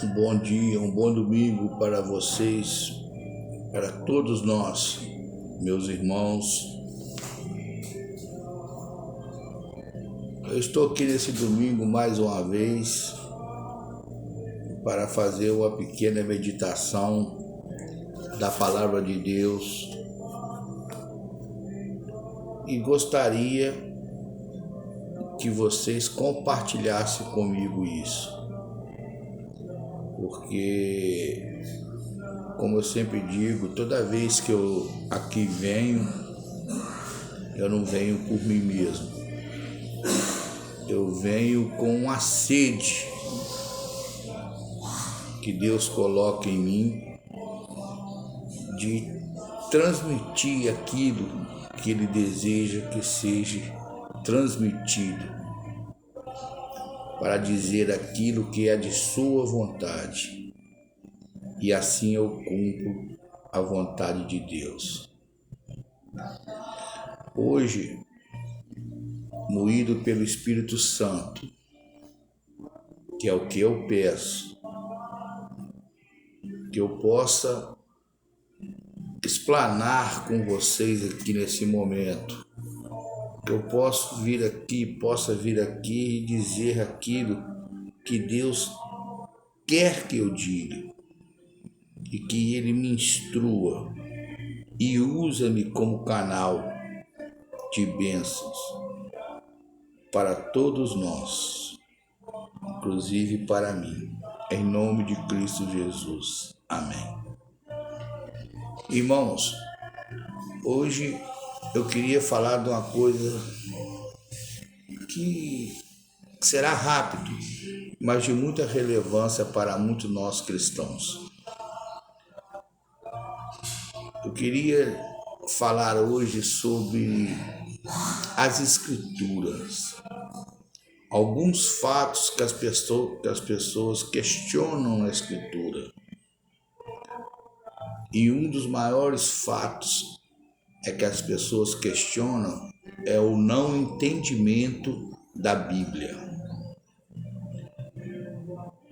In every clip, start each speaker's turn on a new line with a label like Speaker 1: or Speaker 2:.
Speaker 1: Um bom dia, um bom domingo para vocês, para todos nós, meus irmãos. Eu estou aqui nesse domingo mais uma vez para fazer uma pequena meditação da Palavra de Deus e gostaria que vocês compartilhassem comigo isso. Porque, como eu sempre digo, toda vez que eu aqui venho, eu não venho por mim mesmo. Eu venho com uma sede que Deus coloca em mim de transmitir aquilo que Ele deseja que seja transmitido, para dizer aquilo que é de sua vontade, e assim eu cumpro a vontade de Deus. Hoje, moído pelo Espírito Santo, que é o que eu peço, que eu possa explanar com vocês aqui nesse momento, que eu possa vir aqui e dizer aquilo que Deus quer que eu diga, e que Ele me instrua e usa-me como canal de bênçãos para todos nós, inclusive para mim, em nome de Cristo Jesus. Amém. Irmãos, hoje eu queria falar de uma coisa que será rápido, mas de muita relevância para muitos nós cristãos. Eu queria falar hoje sobre as Escrituras, alguns fatos que as pessoas questionam na Escritura. E um dos maiores fatos é que as pessoas questionam é o não entendimento da Bíblia.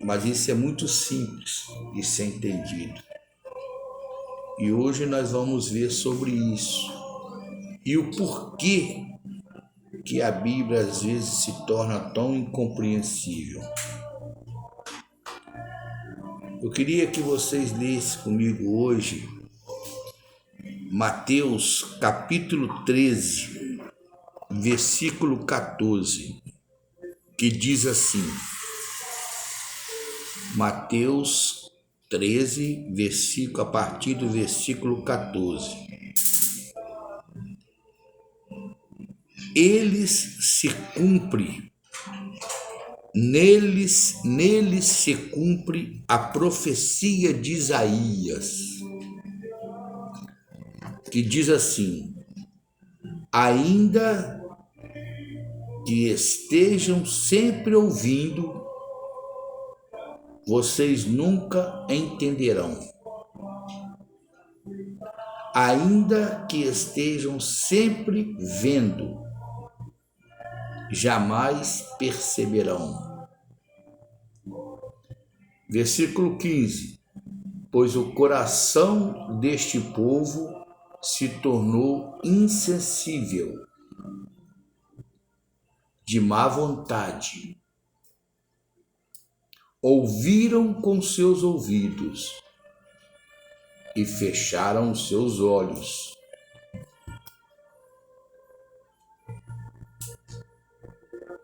Speaker 1: Mas isso é muito simples de ser entendido. E hoje nós vamos ver sobre isso e o porquê que a Bíblia às vezes se torna tão incompreensível. Eu queria que vocês lessem comigo hoje Mateus capítulo 13, versículo 14, que diz assim, Mateus 13, a partir do versículo 14. Neles se cumpre a profecia de Isaías, que diz assim, ainda que estejam sempre ouvindo, vocês nunca entenderão. Ainda que estejam sempre vendo, jamais perceberão. Versículo 15. Pois o coração deste povo se tornou insensível, de má vontade. Ouviram com seus ouvidos e fecharam os seus olhos.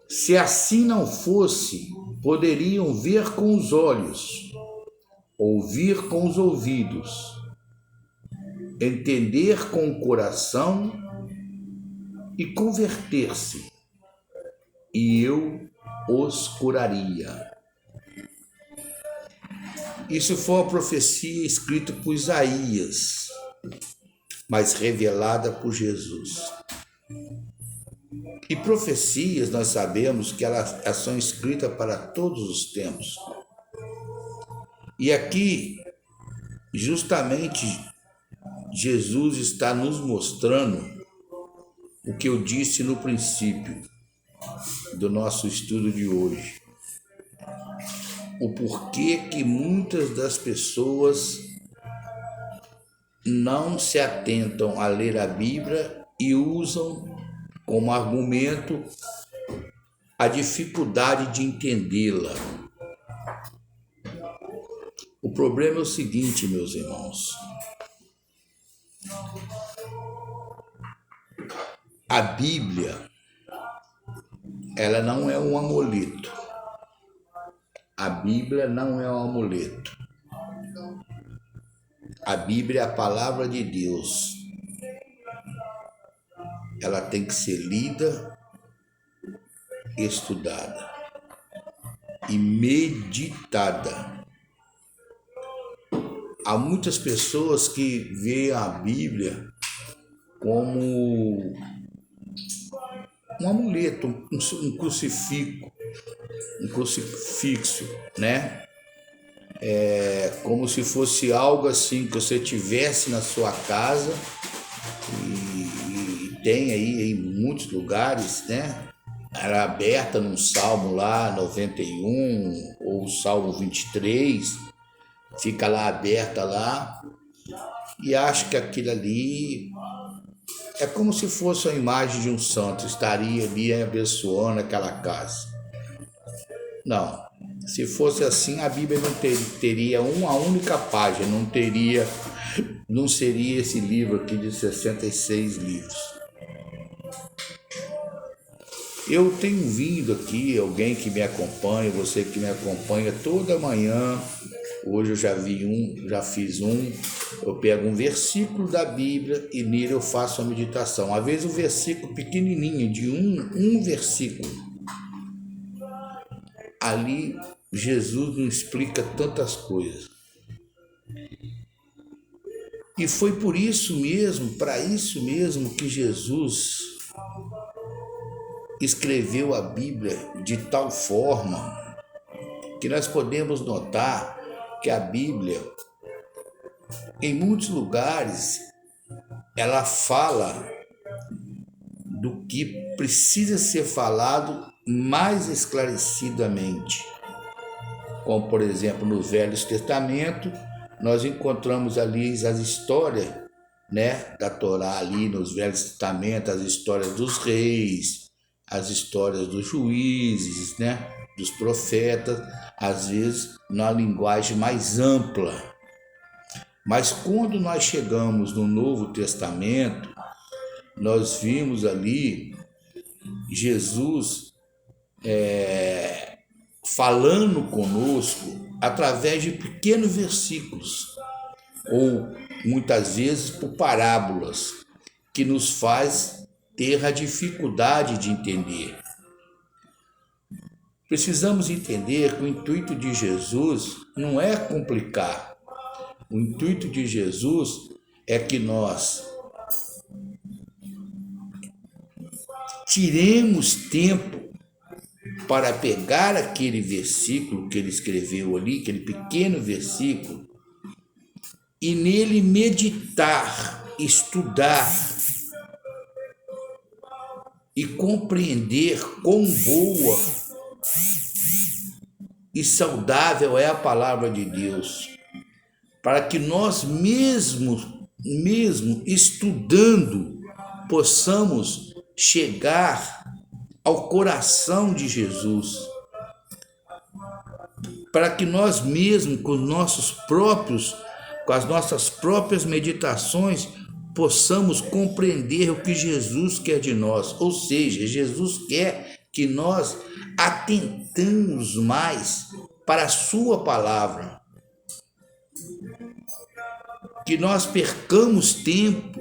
Speaker 1: Se assim não fosse, poderiam ver com os olhos, ouvir com os ouvidos, entender com o coração e converter-se, e eu os curaria. Isso foi uma profecia escrita por Isaías, mas revelada por Jesus. E profecias, nós sabemos que elas são escritas para todos os tempos. E aqui, justamente, Jesus está nos mostrando o que eu disse no princípio do nosso estudo de hoje. o porquê que muitas das pessoas não se atentam a ler a Bíblia e usam como argumento a dificuldade de entendê-la. O problema é o seguinte, meus irmãos. A Bíblia, ela não é um amuleto. A Bíblia não é um amuleto. A Bíblia é a palavra de Deus. Ela tem que ser lida, estudada e meditada. Há muitas pessoas que veem a Bíblia como um amuleto, um crucifixo, né? Como se fosse algo assim que você tivesse na sua casa e tem aí em muitos lugares, né? Era aberta num salmo lá, 91 ou salmo 23, fica lá aberta lá e acho que aquilo ali é como se fosse a imagem de um santo, estaria ali abençoando aquela casa. Não, se fosse assim a Bíblia não teria uma única página, não seria esse livro aqui de 66 livros. Eu tenho vindo aqui, alguém que me acompanha, você que me acompanha toda manhã. Hoje eu já fiz um. Eu pego um versículo da Bíblia e nele eu faço a meditação. Às vezes um versículo pequenininho, de um versículo. Ali Jesus nos explica tantas coisas. E foi por isso mesmo, para isso mesmo que Jesus escreveu a Bíblia de tal forma que nós podemos notar que a Bíblia, em muitos lugares, ela fala do que precisa ser falado mais esclarecidamente. Como, por exemplo, no Velho Testamento, nós encontramos ali as histórias, né, da Torá ali nos Velhos Testamentos, as histórias dos reis, as histórias dos juízes, né, dos profetas, às vezes na linguagem mais ampla. Mas quando nós chegamos no Novo Testamento, nós vimos ali Jesus falando conosco através de pequenos versículos, ou muitas vezes por parábolas, que nos faz ter a dificuldade de entender. Precisamos entender que o intuito de Jesus não é complicar. O intuito de Jesus é que nós tiremos tempo para pegar aquele versículo que ele escreveu ali, aquele pequeno versículo, e nele meditar, estudar e compreender quão boa e saudável é a palavra de Deus, para que nós mesmo estudando possamos chegar ao coração de Jesus, para que nós mesmos com as nossas próprias meditações possamos compreender o que Jesus quer de nós. Ou seja, Jesus quer que nós atentemos mais para a sua palavra, que nós percamos tempo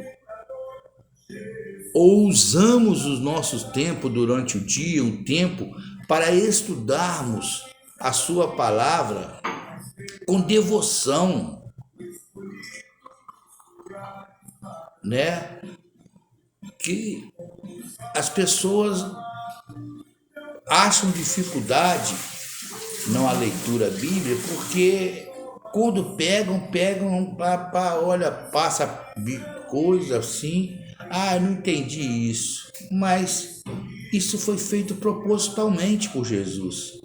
Speaker 1: ou usamos os nossos tempos durante o dia, um tempo para estudarmos a sua palavra com devoção, né? Que as pessoas acham dificuldade na leitura bíblica porque quando pegam, olha, passa coisa assim, não entendi isso, mas isso foi feito propositalmente por Jesus.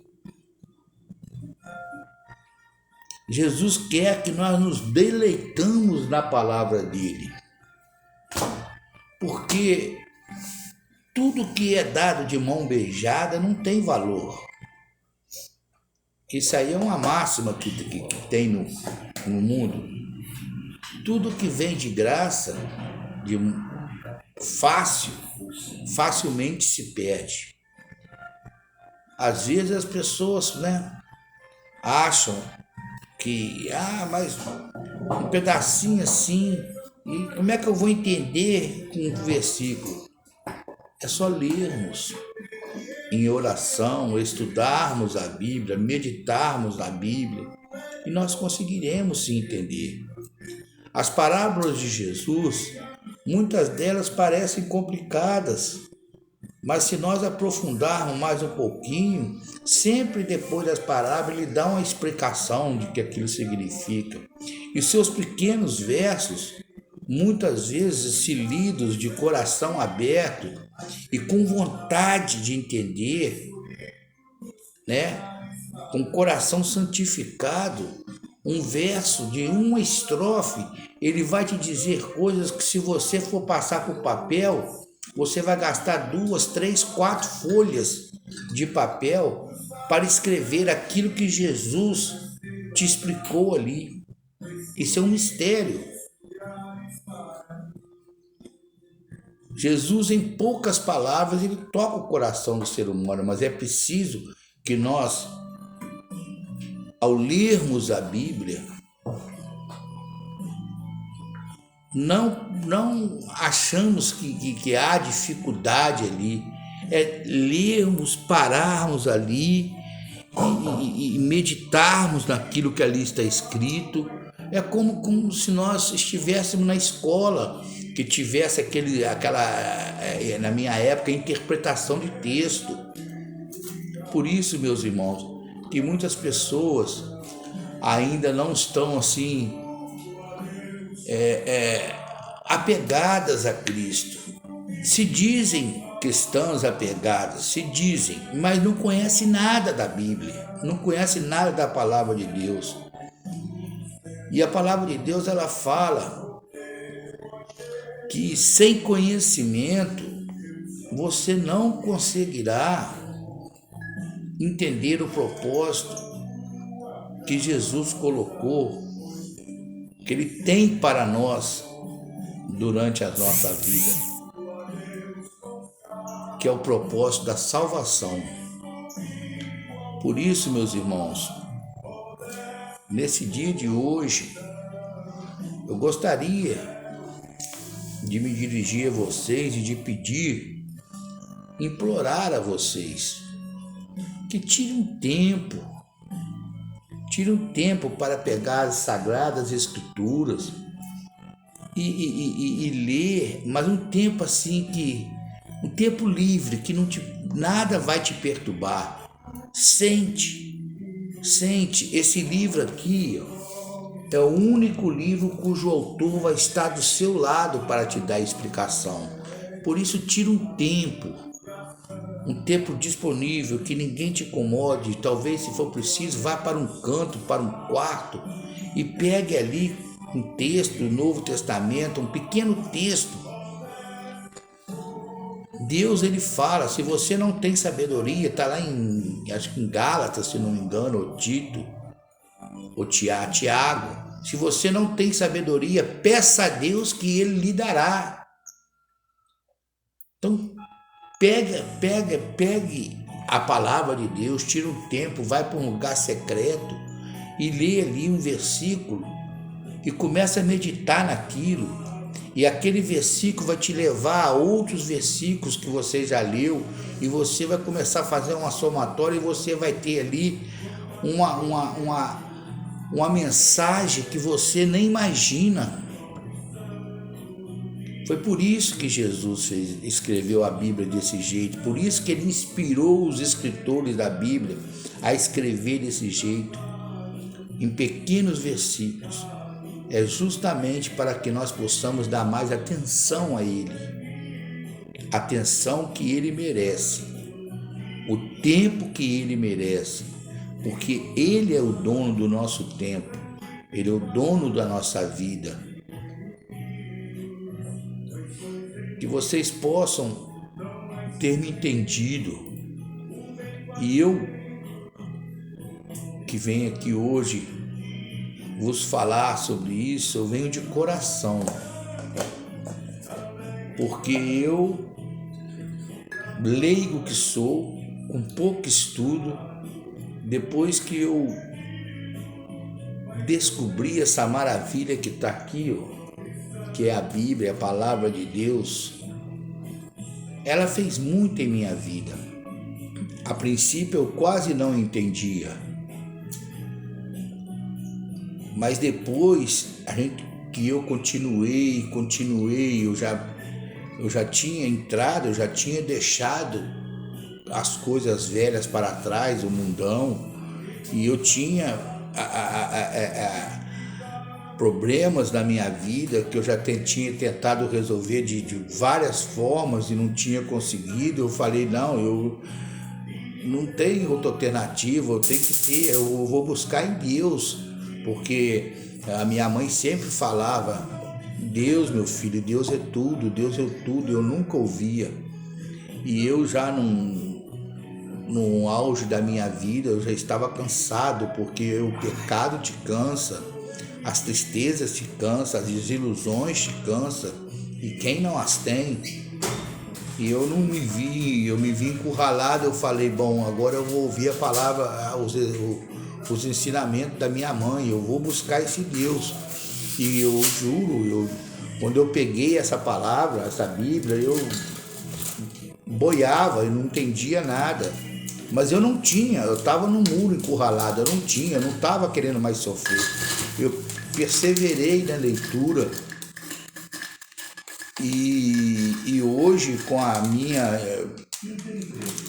Speaker 1: Jesus quer que nós nos deleitamos na palavra dele. Porque tudo que é dado de mão beijada não tem valor. Isso aí é uma máxima que tem no mundo. Tudo que vem de graça, facilmente se perde. Às vezes as pessoas, acham que, mas um pedacinho assim, e como é que eu vou entender com um versículo? É só lermos em oração, estudarmos a Bíblia, meditarmos na Bíblia, e nós conseguiremos se entender. As parábolas de Jesus, muitas delas parecem complicadas, mas se nós aprofundarmos mais um pouquinho, sempre depois das parábolas ele dá uma explicação de que aquilo significa. E seus pequenos versos, muitas vezes se lidos de coração aberto e com vontade de entender, com coração santificado, um verso de uma estrofe, ele vai te dizer coisas que, se você for passar por papel, você vai gastar 2, 3, 4 folhas de papel para escrever aquilo que Jesus te explicou ali. Isso é um mistério. Jesus, em poucas palavras, ele toca o coração do ser humano, mas é preciso que nós, ao lermos a Bíblia, não achamos que há dificuldade ali. É lermos, pararmos ali e meditarmos naquilo que ali está escrito. É como se nós estivéssemos na escola, que tivesse na minha época, interpretação de texto. Por isso, meus irmãos, que muitas pessoas ainda não estão assim apegadas a Cristo. Se dizem cristãos apegados, se dizem, mas não conhecem nada da Bíblia, não conhecem nada da palavra de Deus. E a palavra de Deus, ela fala que sem conhecimento você não conseguirá entender o propósito que Jesus colocou, que ele tem para nós durante a nossa vida, que é o propósito da salvação. Por isso, meus irmãos, nesse dia de hoje, eu gostaria de me dirigir a vocês e de pedir, implorar a vocês, que tirem um tempo para pegar as Sagradas Escrituras e ler, mas um tempo assim um tempo livre, que nada vai te perturbar. Sente, esse livro aqui, é o único livro cujo autor vai estar do seu lado para te dar explicação. Por isso, tira um tempo disponível, que ninguém te incomode. Talvez, se for preciso, vá para um canto, para um quarto, e pegue ali um texto do Novo Testamento, um pequeno texto. Deus, ele fala, se você não tem sabedoria, está lá acho que em Gálatas, se não me engano, ou Tito, ou Tiago, se você não tem sabedoria, peça a Deus que ele lhe dará. Então, pegue a palavra de Deus, tira um tempo, vai para um lugar secreto e lê ali um versículo e começa a meditar naquilo. E aquele versículo vai te levar a outros versículos que você já leu, e você vai começar a fazer uma somatória, e você vai ter ali uma mensagem que você nem imagina. Foi por isso que Jesus escreveu a Bíblia desse jeito, por isso que ele inspirou os escritores da Bíblia a escrever desse jeito, em pequenos versículos. É justamente para que nós possamos dar mais atenção a ele, atenção que ele merece, o tempo que ele merece, porque Ele é o dono do nosso tempo, Ele é o dono da nossa vida. Que vocês possam ter me entendido, e eu que venho aqui hoje vos falar sobre isso, eu venho de coração, porque eu, leigo que sou, com pouco estudo, depois que eu descobri essa maravilha que está aqui, que é a Bíblia, a palavra de Deus, ela fez muito em minha vida. A princípio eu quase não entendia, mas depois que eu continuei, eu já tinha entrado, eu já tinha deixado as coisas velhas para trás, o mundão, e eu tinha problemas na minha vida que eu já tinha tentado resolver de várias formas e não tinha conseguido. Eu falei, não, eu não tenho outra alternativa, eu tenho que ter, eu vou buscar em Deus, porque a minha mãe sempre falava, Deus, meu filho, Deus é tudo, eu nunca ouvia. E eu já no auge da minha vida, eu já estava cansado, porque o pecado te cansa, as tristezas te cansam, as desilusões te cansam, e quem não as tem? E eu me vi encurralado. Eu falei, bom, agora eu vou ouvir a palavra, os ensinamentos da minha mãe, eu vou buscar esse Deus. E eu juro, quando eu peguei essa palavra, essa Bíblia, eu boiava, eu não entendia nada. Mas eu não tinha, eu estava no muro encurralado, eu não estava querendo mais sofrer. Eu perseverei na leitura e hoje, com a minha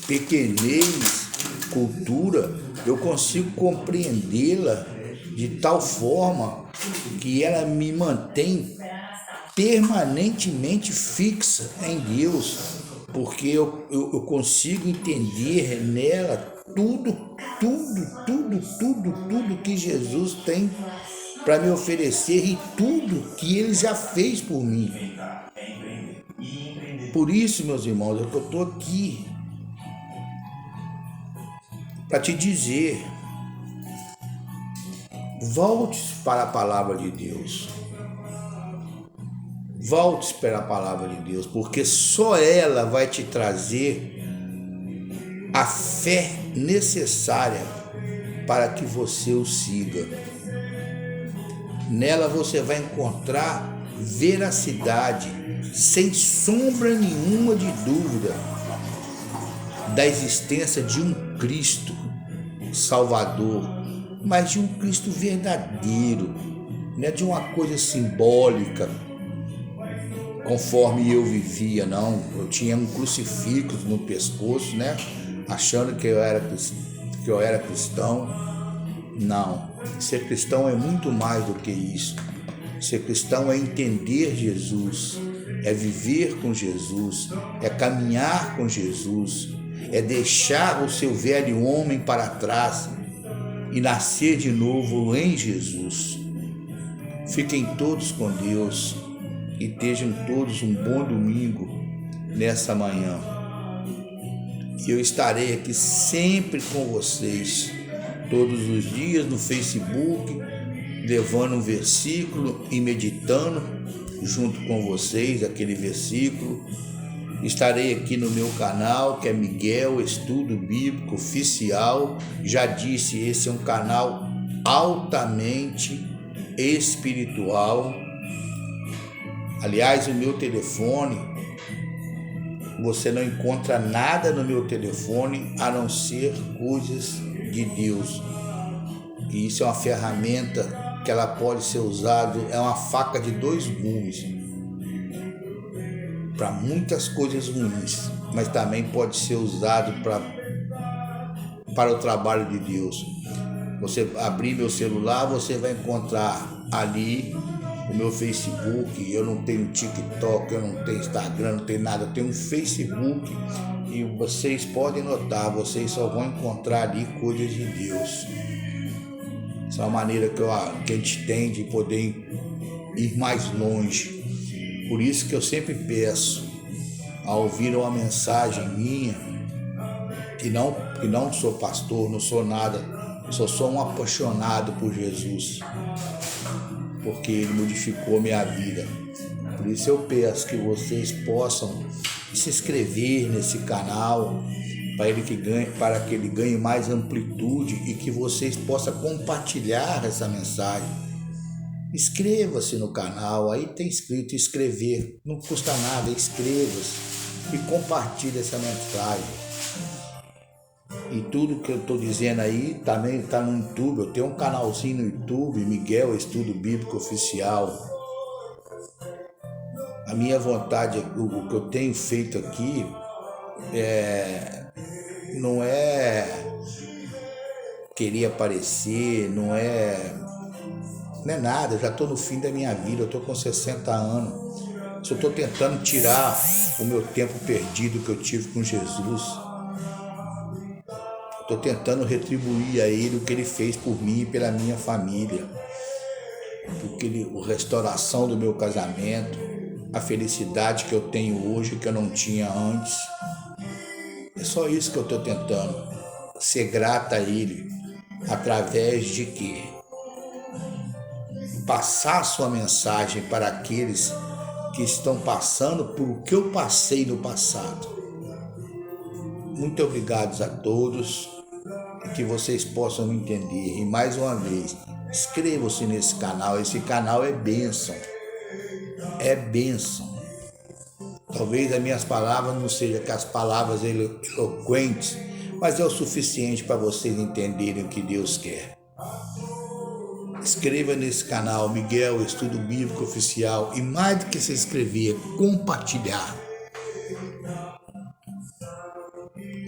Speaker 1: pequenez, cultura, eu consigo compreendê-la de tal forma que ela me mantém permanentemente fixa em Deus, porque eu consigo entender nela tudo que Jesus tem para me oferecer e tudo que Ele já fez por mim. Por isso, meus irmãos, é que eu estou aqui para te dizer, volte para a palavra de Deus. Volte para a palavra de Deus, porque só ela vai te trazer a fé necessária para que você o siga. Nela você vai encontrar veracidade, sem sombra nenhuma de dúvida, da existência de um Cristo Salvador, mas de um Cristo verdadeiro, não é de uma coisa simbólica, conforme eu vivia, não. Eu tinha um crucifixo no pescoço, né? Achando que eu era cristão. Não, ser cristão é muito mais do que isso. Ser cristão é entender Jesus, é viver com Jesus, é caminhar com Jesus, é deixar o seu velho homem para trás e nascer de novo em Jesus. Fiquem todos com Deus e tenham todos um bom domingo nessa manhã. Eu estarei aqui sempre com vocês, todos os dias no Facebook, levando um versículo e meditando junto com vocês aquele versículo. Estarei aqui no meu canal, que é Miguel Estudo Bíblico Oficial. Já disse, esse é um canal altamente espiritual. Aliás, o meu telefone, você não encontra nada no meu telefone a não ser coisas de Deus. E isso é uma ferramenta que ela pode ser usada, é uma faca de dois gumes para muitas coisas ruins, mas também pode ser usado para o trabalho de Deus. Você abrir meu celular, você vai encontrar ali o meu Facebook. Eu não tenho TikTok, eu não tenho Instagram, não tenho nada, eu tenho um Facebook E vocês podem notar, vocês só vão encontrar ali coisas de Deus. Essa é uma maneira que a gente tem de poder ir mais longe. Por isso que eu sempre peço, ao ouvir uma mensagem minha, que não sou pastor, não sou nada, só sou um apaixonado por Jesus, porque Ele modificou minha vida. Por isso eu peço que vocês possam se inscrever nesse canal, para que ele ganhe mais amplitude e que vocês possam compartilhar essa mensagem. Inscreva-se no canal, aí tem escrito inscrever, não custa nada, inscreva-se e compartilhe essa mensagem. E tudo que eu estou dizendo aí também está no YouTube. Eu tenho um canalzinho no YouTube, Miguel Estudo Bíblico Oficial. A minha vontade, o que eu tenho feito aqui, não é querer aparecer, não é nada. Eu já estou no fim da minha vida, eu estou com 60 anos. Só estou tentando tirar o meu tempo perdido que eu tive com Jesus. Estou tentando retribuir a Ele o que Ele fez por mim e pela minha família. A restauração do meu casamento, a felicidade que eu tenho hoje que eu não tinha antes. É só isso que eu estou tentando. Ser grata a Ele. Através de quê? Passar sua mensagem para aqueles que estão passando por o que eu passei no passado. Muito obrigado a todos e que vocês possam me entender. E mais uma vez, inscrevam-se nesse canal. Esse canal é bênção. É bênção. Talvez as minhas palavras não sejam aquelas palavras eloquentes, mas é o suficiente para vocês entenderem o que Deus quer. Inscreva nesse canal, Miguel Estudo Bíblico Oficial, e mais do que se inscrever, compartilhar.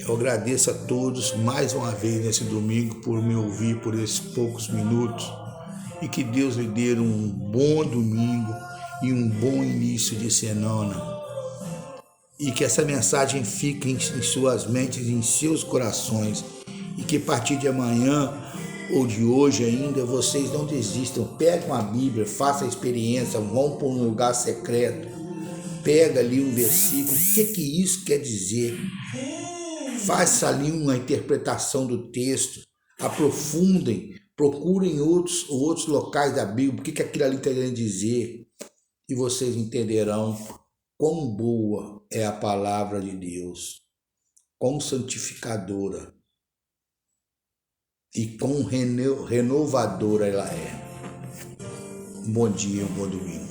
Speaker 1: Eu agradeço a todos mais uma vez nesse domingo por me ouvir por esses poucos minutos e que Deus lhe dê um bom domingo e um bom início de semana. E que essa mensagem fique em suas mentes e em seus corações. E que a partir de amanhã ou de hoje ainda, vocês não desistam. Pegam a Bíblia, façam a experiência, vão para um lugar secreto. Pega ali um versículo. O que isso quer dizer? Faça ali uma interpretação do texto. Aprofundem. Procurem outros locais da Bíblia. O que aquilo ali está querendo dizer? E vocês entenderão quão boa é a palavra de Deus, quão santificadora e quão renovadora ela é. Um bom dia, um bom domingo.